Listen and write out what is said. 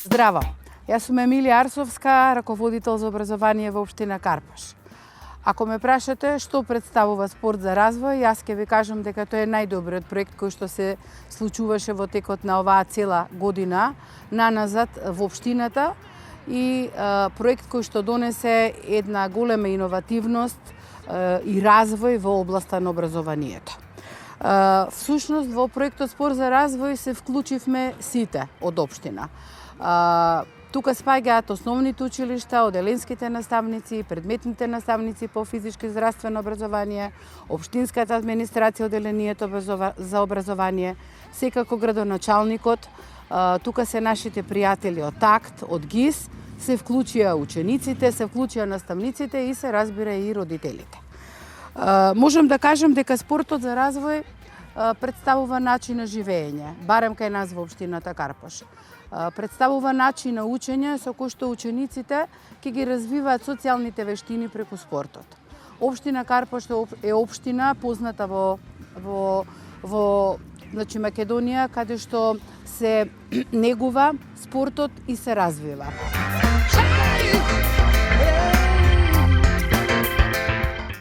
Здраво! Јас сум Емилија Арсовска, раководител за образование во општина Карпаш. Ако ме прашате што представува спорт за развој, јас ќе ви кажам дека тоа е најдобриот проект кој што се случуваше во текот на оваа цела година наназад во општината и проект кој што донесе една голема иновативност и развој во областа на образованието. Всушност во проектот Спорт за развој се вклучивме сите од општина. Тука спаѓаат основните училишта, оделенските наставници, предметните наставници по физичко и здравствено образование, општинската администрација, оделението за образование, секако градоначалникот, тука се нашите пријатели од ТАКТ, од ГИС, се вклучија учениците, се вклучија наставниците и се разбира и родителите. Можам да кажам дека спортот за развој представува начин на живење, барем кај нас во општината Карпаш. Представува начин на учење со кој што учениците ќе ги развиваат социјалните вештини преку спортот. Општина Карпаш е општина позната во Македонија, каде што се негува спортот и се развива.